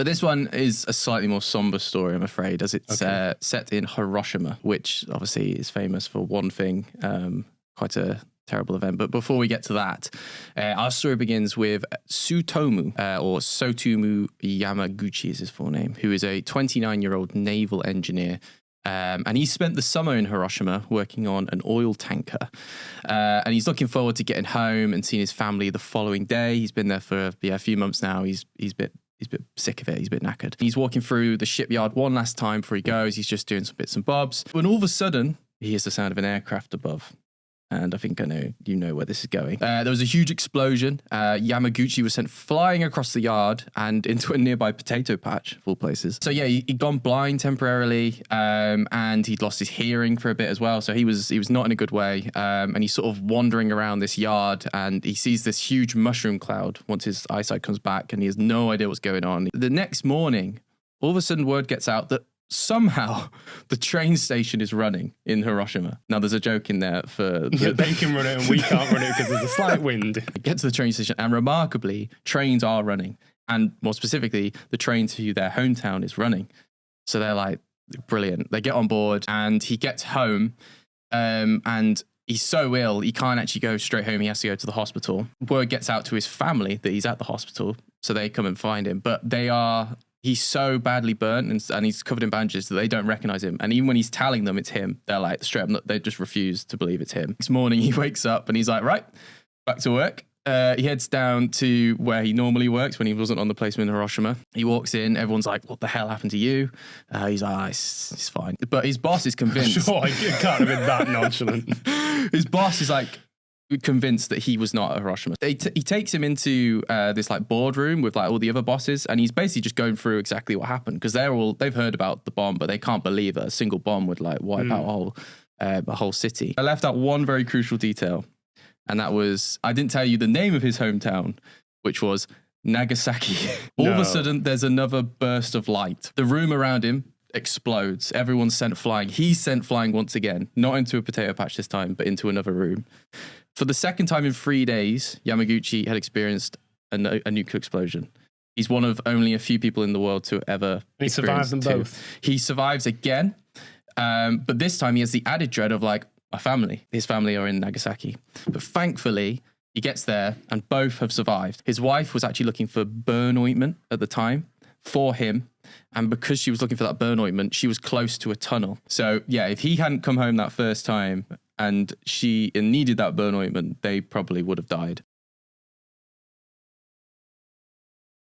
But this one is a slightly more somber story, I'm afraid, as it's set in Hiroshima, which obviously is famous for one thing, quite a terrible event. But before we get to that, our story begins with Tsutomu, or Sotomu Yamaguchi is his full name, who is a 29-year-old naval engineer. And he spent the summer in Hiroshima working on an oil tanker. And he's looking forward to getting home and seeing his family the following day. He's been there for a few months now. He's a bit sick of it. He's a bit knackered. He's walking through the shipyard one last time before he goes. He's just doing some bits and bobs. When all of a sudden, he hears the sound of an aircraft above. And I think I know you know where this is going. There was a huge explosion. Yamaguchi was sent flying across the yard and into a nearby potato patch, of all places. So yeah, he'd gone blind temporarily, and he'd lost his hearing for a bit as well. So he was not in a good way. And he's sort of wandering around this yard, and he sees this huge mushroom cloud once his eyesight comes back, and he has no idea what's going on. The next morning, all of a sudden, word gets out that somehow the train station is running in Hiroshima. Now, there's a joke in there for... they can run it and we can't run it because there's a slight wind. Get to the train station, and remarkably, trains are running. And more specifically, the train to their hometown is running. So they're like, brilliant. They get on board, and he gets home, and he's so ill, he can't actually go straight home. He has to go to the hospital. Word gets out to his family that he's at the hospital, so they come and find him. But he's so badly burnt and he's covered in bandages that they don't recognize him. And even when he's telling them it's him, they're like, straight up, they just refuse to believe it's him. Next morning, he wakes up and he's like, right, back to work. He heads down to where he normally works when he wasn't on the placement in Hiroshima. He walks in, everyone's like, what the hell happened to you? He's like, it's fine. But his boss is convinced. Sure, it can't have been that nonchalant. His boss is like, convinced that he was not at Hiroshima. He takes him into this like boardroom with like all the other bosses, and he's basically just going through exactly what happened, because they've heard about the bomb, but they can't believe that a single bomb would like wipe out a whole city. I left out one very crucial detail, and that was I didn't tell you the name of his hometown, which was Nagasaki. All of a sudden, there's another burst of light. The room around him explodes. Everyone's sent flying. He's sent flying once again, not into a potato patch this time, but into another room. For the second time in 3 days, Yamaguchi had experienced a nuclear explosion. He's one of only a few people in the world to ever He survives them both. He survives again, but this time he has the added dread of like, my family. His family are in Nagasaki. But thankfully, he gets there and both have survived. His wife was actually looking for burn ointment at the time for him. And because she was looking for that burn ointment, she was close to a tunnel. So yeah, if he hadn't come home that first time and she needed that burn ointment, they probably would have died.